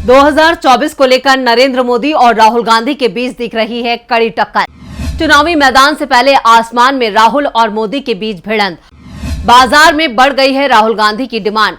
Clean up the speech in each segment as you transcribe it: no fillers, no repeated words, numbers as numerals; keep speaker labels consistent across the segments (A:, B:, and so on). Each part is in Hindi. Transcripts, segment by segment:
A: 2024 को लेकर नरेंद्र मोदी और राहुल गांधी के बीच दिख रही है कड़ी टक्कर। चुनावी मैदान से पहले आसमान में राहुल और मोदी के बीच भिड़ंत। बाजार में बढ़ गई है राहुल गांधी की डिमांड।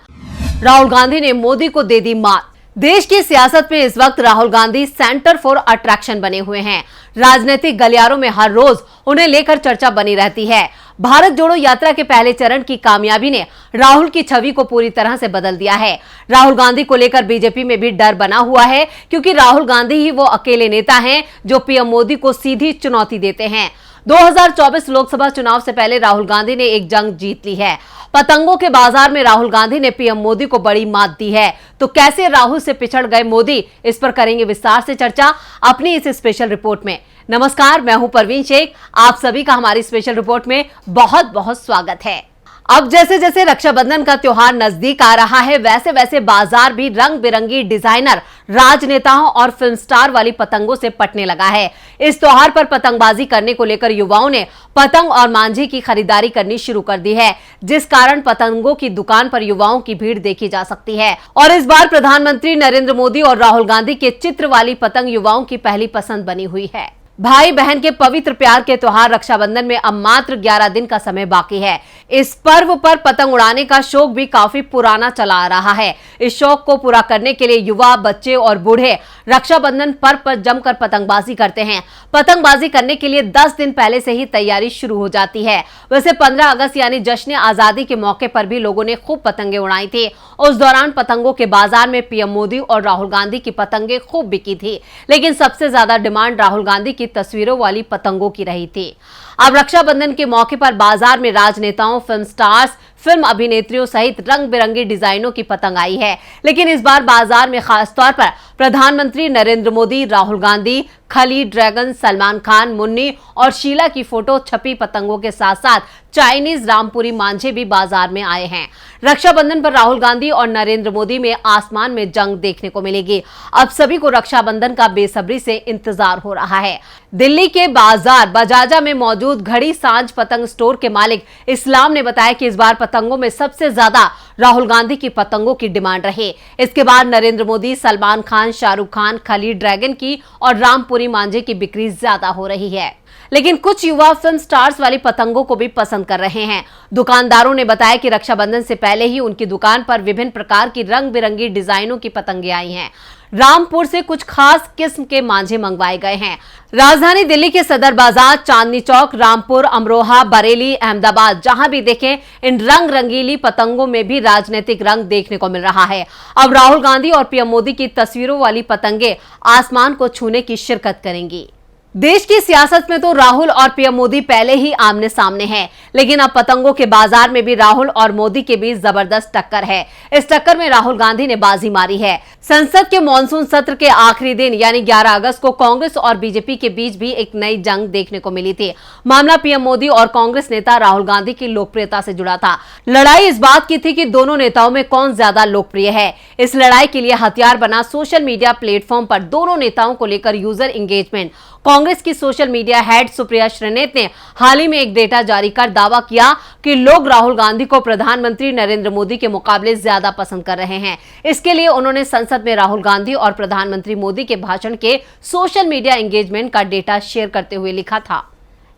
A: राहुल गांधी ने मोदी को दे दी मात। देश की सियासत में इस वक्त Rahul Gandhi centre for attraction बने हुए हैं। राजनीतिक गलियारों में हर रोज उन्हें लेकर चर्चा बनी रहती है। भारत जोड़ो यात्रा के पहले चरण की कामयाबी ने राहुल की छवि को पूरी तरह से बदल दिया है। राहुल गांधी को लेकर बीजेपी में भी डर बना हुआ है, क्योंकि राहुल गांधी ही वो अकेले नेता हैं जो पीएम मोदी को सीधी चुनौती देते हैं। 2024 लोकसभा चुनाव से पहले राहुल गांधी ने एक जंग जीत ली है। पतंगों के बाजार में राहुल गांधी ने पीएम मोदी को बड़ी मात दी है। तो कैसे राहुल से पिछड़ गए मोदी, इस पर करेंगे विस्तार से चर्चा अपनी इस स्पेशल रिपोर्ट में। नमस्कार, मैं हूं परवीन शेख। आप सभी का हमारी स्पेशल रिपोर्ट में बहुत बहुत स्वागत है। अब जैसे जैसे रक्षाबंधन का त्योहार नजदीक आ रहा है, वैसे वैसे बाजार भी रंग बिरंगी डिजाइनर राजनेताओं और फिल्म स्टार वाली पतंगों से पटने लगा है। इस त्योहार पर पतंगबाजी करने को लेकर युवाओं ने पतंग और मांझी की खरीदारी करनी शुरू कर दी है, जिस कारण पतंगों की दुकान पर युवाओं की भीड़ देखी जा सकती है। और इस बार प्रधानमंत्री नरेंद्र मोदी और राहुल गांधी के चित्र वाली पतंग युवाओं की पहली पसंद बनी हुई है। भाई बहन के पवित्र प्यार के त्योहार रक्षाबंधन में अब मात्र 11 दिन का समय बाकी है। इस पर्व पर पतंग उड़ाने का शौक भी काफी पुराना चला आ रहा है। इस शौक को पूरा करने के लिए युवा, बच्चे और बूढ़े रक्षाबंधन पर्व पर जमकर पतंगबाजी करते हैं। पतंगबाजी करने के लिए 10 दिन पहले से ही तैयारी शुरू हो जाती है। वैसे 15 अगस्त यानी जश्न आजादी के मौके पर भी लोगों ने खूब पतंगे उड़ाई थी। उस दौरान पतंगों के बाजार में पीएम मोदी और राहुल गांधी की पतंगे खूब बिकी थी, लेकिन सबसे ज्यादा डिमांड राहुल गांधी की तस्वीरों वाली पतंगों की रही थी। अब रक्षाबंधन के मौके पर बाजार में राजनेताओं, फिल्म स्टार्स, फिल्म अभिनेत्रियों सहित रंग बिरंगी डिजाइनों की पतंग आई है। लेकिन इस बार बाजार में खास तौर पर प्रधानमंत्री नरेंद्र मोदी, राहुल गांधी, खली ड्रैगन, सलमान खान, मुन्नी और शीला की फोटो छपी पतंगों के साथ साथ चाइनीज रामपुरी मांझे भी बाजार में आए हैं। रक्षाबंधन पर राहुल गांधी और नरेंद्र मोदी में आसमान में जंग देखने को मिलेगी। अब सभी को रक्षाबंधन का बेसब्री से इंतजार हो रहा है। दिल्ली के बाजार बजाजा में मौजूद घड़ी सांझ पतंग स्टोर के मालिक इस्लाम ने बताया कि इस बार पतंगों में सबसे ज्यादा राहुल गांधी की पतंगों की डिमांड रही। इसके बाद नरेंद्र मोदी, सलमान खान, शाहरुख खान, खली ड्रैगन की और रामपुरी मांझे की बिक्री ज्यादा हो रही है। लेकिन कुछ युवा फिल्म स्टार्स वाली पतंगों को भी पसंद कर रहे हैं। दुकानदारों ने बताया कि रक्षाबंधन से पहले ही उनकी दुकान पर विभिन्न प्रकार की रंग बिरंगी डिजाइनों की पतंगे आई हैं। रामपुर से कुछ खास किस्म के मांझे मंगवाए गए हैं। राजधानी दिल्ली के सदर बाजार, चांदनी चौक, रामपुर, अमरोहा, बरेली, अहमदाबाद, जहां भी देखें इन रंग रंगीली पतंगों में भी राजनीतिक रंग देखने को मिल रहा है। अब राहुल गांधी और पीएम मोदी की तस्वीरों वाली पतंगे आसमान को छूने की शिरकत करेंगी। देश की सियासत में तो राहुल और पीएम मोदी पहले ही आमने सामने हैं, लेकिन अब पतंगों के बाजार में भी राहुल और मोदी के बीच जबरदस्त टक्कर है। इस टक्कर में राहुल गांधी ने बाजी मारी है। संसद के मॉनसून सत्र के आखिरी दिन यानी 11 अगस्त को कांग्रेस और बीजेपी के बीच भी एक नई जंग देखने को मिली थी। मामला पीएम मोदी और कांग्रेस नेता राहुल गांधी की लोकप्रियता से जुड़ा था। लड़ाई इस बात की थी कि दोनों नेताओं में कौन ज्यादा लोकप्रिय है। इस लड़ाई के लिए हथियार बना सोशल मीडिया प्लेटफॉर्म पर दोनों नेताओं को लेकर यूजर एंगेजमेंट। कांग्रेस की social media head Supriya Shrinate ने हाल ही में एक डेटा जारी कर दावा किया कि लोग राहुल गांधी को प्रधानमंत्री नरेंद्र मोदी के मुकाबले ज्यादा पसंद कर रहे हैं। इसके लिए उन्होंने संसद में राहुल गांधी और प्रधानमंत्री मोदी के भाषण के सोशल मीडिया एंगेजमेंट का डेटा शेयर करते हुए लिखा था।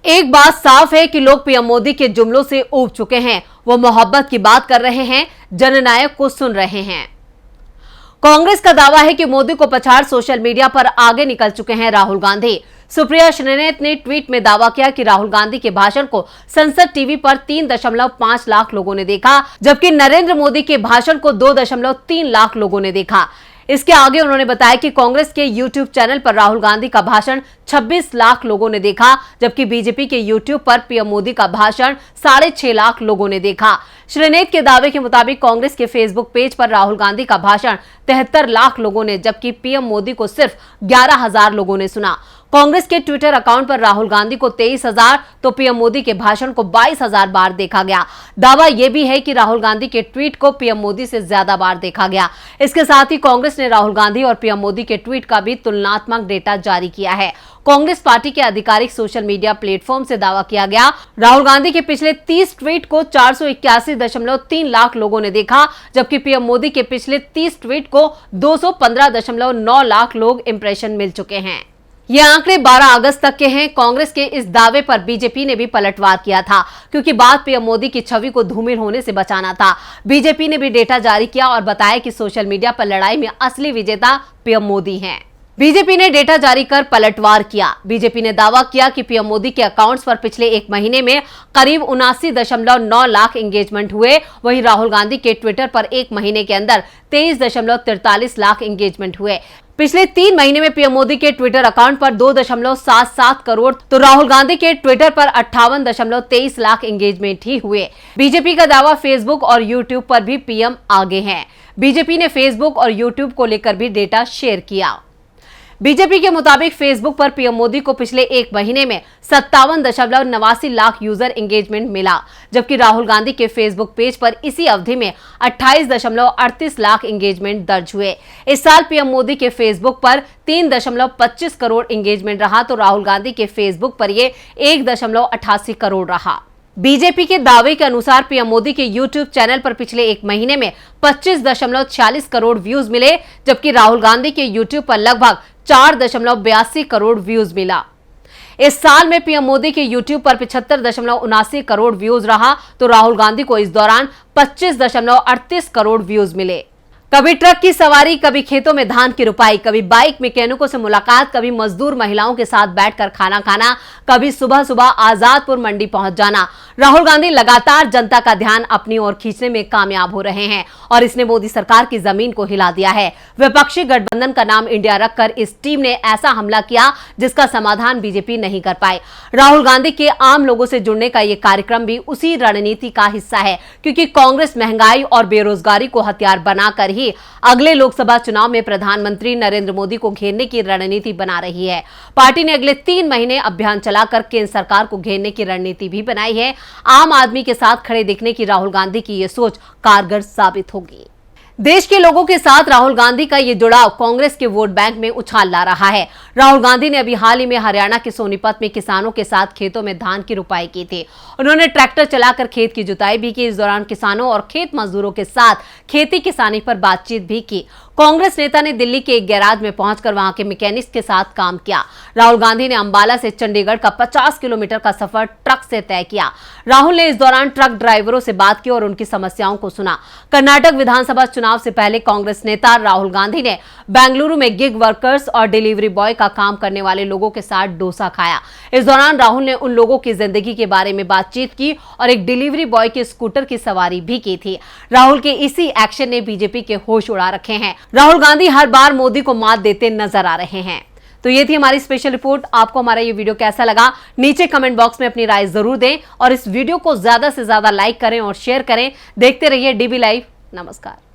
A: एक बात साफ है कि लोग पीएम मोदी के जुमलों से ऊब चुके हैं। वो मोहब्बत की बात कर रहे हैं, जननायक को सुन रहे हैं। कांग्रेस का दावा है कि मोदी को पछाड़ सोशल मीडिया पर आगे निकल चुके हैं राहुल गांधी। सुप्रिया श्रीनेत ने ट्वीट में दावा किया कि राहुल गांधी के भाषण को संसद टीवी पर 3.5 लाख लोगों ने देखा, जबकि नरेंद्र मोदी के भाषण को 2.3 लाख लोगों ने देखा। इसके आगे उन्होंने बताया कि कांग्रेस के यूट्यूब चैनल पर राहुल गांधी का भाषण 26 लाख लोगों ने देखा, जबकि बीजेपी के यूट्यूब पर पीएम मोदी का भाषण 6.5 लाख लोगों ने देखा। श्रीनेत के दावे के मुताबिक कांग्रेस के फेसबुक पेज पर राहुल गांधी का भाषण 73 लाख लोगों ने, जबकि पीएम मोदी को सिर्फ 11,000 लोगों ने सुना। कांग्रेस के ट्विटर अकाउंट पर राहुल गांधी को 23,000 तो पीएम मोदी के भाषण को 22,000 बार देखा गया। दावा यह भी है कि राहुल गांधी के ट्वीट को पीएम मोदी से ज्यादा बार देखा गया। इसके साथ ही कांग्रेस ने राहुल गांधी और पीएम मोदी के ट्वीट का भी तुलनात्मक डेटा जारी किया है। कांग्रेस पार्टी के आधिकारिक सोशल मीडिया प्लेटफॉर्म से दावा किया गया। राहुल गांधी के पिछले 30 ट्वीट को 481.3 लाख लोगों ने देखा, जबकि पीएम मोदी के पिछले 30 ट्वीट को 215.9 लाख लोग इंप्रेशन मिल चुके हैं। ये आंकड़े 12 अगस्त तक के हैं। कांग्रेस के इस दावे पर बीजेपी ने भी पलटवार किया था, क्योंकि बात पीएम मोदी की छवि को धूमिल होने से बचाना था। बीजेपी ने भी डेटा जारी किया और बताया कि सोशल मीडिया पर लड़ाई में असली विजेता पीएम मोदी हैं। बीजेपी ने डेटा जारी कर पलटवार किया। बीजेपी ने दावा किया कि पीएम मोदी के अकाउंट्स पर पिछले एक महीने में करीब 79.9 लाख एंगेजमेंट हुए। वहीं राहुल गांधी के ट्विटर पर एक महीने के अंदर 23.43 लाख एंगेजमेंट हुए। पिछले 3 महीने में पीएम मोदी के ट्विटर अकाउंट पर 2.77 करोड़ तो राहुल गांधी के ट्विटर पर 58.23 लाख एंगेजमेंट ही हुए। बीजेपी का दावा फेसबुक और यूट्यूब पर भी पीएम आगे हैं। बीजेपी ने फेसबुक और यूट्यूब को लेकर भी डेटा शेयर किया। बीजेपी के मुताबिक फेसबुक पर पीएम मोदी को पिछले एक महीने में 57.89 लाख यूजर एंगेजमेंट मिला, जबकि राहुल गांधी के फेसबुक पेज पर इसी अवधि में 28.38 लाख एंगेजमेंट दर्ज हुए। इस साल पीएम मोदी के फेसबुक पर 3.25 करोड़ एंगेजमेंट रहा, तो राहुल गांधी के फेसबुक पर यह 1.88 करोड़ रहा। बीजेपी के दावे के अनुसार पीएम मोदी के यूट्यूब चैनल पर पिछले एक महीने में 25.46 करोड़ व्यूज मिले, जबकि राहुल गांधी के यूट्यूब पर लगभग 4.82 करोड़ व्यूज मिला। इस साल में पीएम मोदी के यूट्यूब पर 75.79 करोड़ व्यूज रहा, तो राहुल गांधी को इस दौरान 25.38 करोड़ व्यूज मिले। कभी ट्रक की सवारी, कभी खेतों में धान की रुपाई, कभी बाइक मैकेनिकों से मुलाकात, कभी मजदूर महिलाओं के साथ बैठकर खाना खाना, कभी सुबह सुबह आजादपुर मंडी पहुंच जाना। राहुल गांधी लगातार जनता का ध्यान अपनी ओर खींचने में कामयाब हो रहे हैं और इसने मोदी सरकार की जमीन को हिला दिया है। विपक्षी गठबंधन का नाम इंडिया रखकर इस टीम ने ऐसा हमला किया जिसका समाधान बीजेपी नहीं कर पाई। राहुल गांधी के आम लोगों से जुड़ने का ये कार्यक्रम भी उसी रणनीति का हिस्सा है, क्योंकि कांग्रेस महंगाई और बेरोजगारी को हथियार बनाकर अगले लोकसभा चुनाव में प्रधानमंत्री नरेंद्र मोदी को घेरने की रणनीति बना रही है। पार्टी ने अगले 3 महीने अभियान चलाकर केंद्र सरकार को घेरने की रणनीति भी बनाई है। आम आदमी के साथ खड़े दिखने की राहुल गांधी की यह सोच कारगर साबित होगी। देश के लोगों के साथ राहुल गांधी का ये जुड़ाव कांग्रेस के वोट बैंक में उछाल ला रहा है। राहुल गांधी ने अभी हाल ही में हरियाणा के सोनीपत में किसानों के साथ खेतों में धान की रुपाई की थी। उन्होंने ट्रैक्टर चलाकर खेत की जुताई भी की। इस दौरान किसानों और खेत मजदूरों के साथ खेती किसानी पर बातचीत भी की। कांग्रेस नेता ने दिल्ली के एक गैराज में पहुंचकर वहां के मैकेनिक्स के साथ काम किया। राहुल गांधी ने अंबाला से चंडीगढ़ का 50 किलोमीटर का सफर ट्रक से तय किया। राहुल ने इस दौरान ट्रक ड्राइवरों से बात की और उनकी समस्याओं को सुना। कर्नाटक विधानसभा चुनाव से पहले कांग्रेस नेता राहुल गांधी ने बेंगलुरु में गिग वर्कर्स और डिलीवरी बॉय का काम करने वाले लोगों के साथ डोसा खाया। इस दौरान राहुल ने उन लोगों की जिंदगी के बारे में बातचीत की और एक डिलीवरी बॉय के स्कूटर की सवारी भी की थी। राहुल के इसी एक्शन ने बीजेपी के होश उड़ा रखे हैं। राहुल गांधी हर बार मोदी को मात देते नजर आ रहे हैं। तो ये थी हमारी स्पेशल रिपोर्ट। आपको हमारा ये वीडियो कैसा लगा, नीचे कमेंट बॉक्स में अपनी राय जरूर दें और इस वीडियो को ज्यादा से ज्यादा लाइक करें और शेयर करें। देखते रहिए डीबी लाइव। नमस्कार।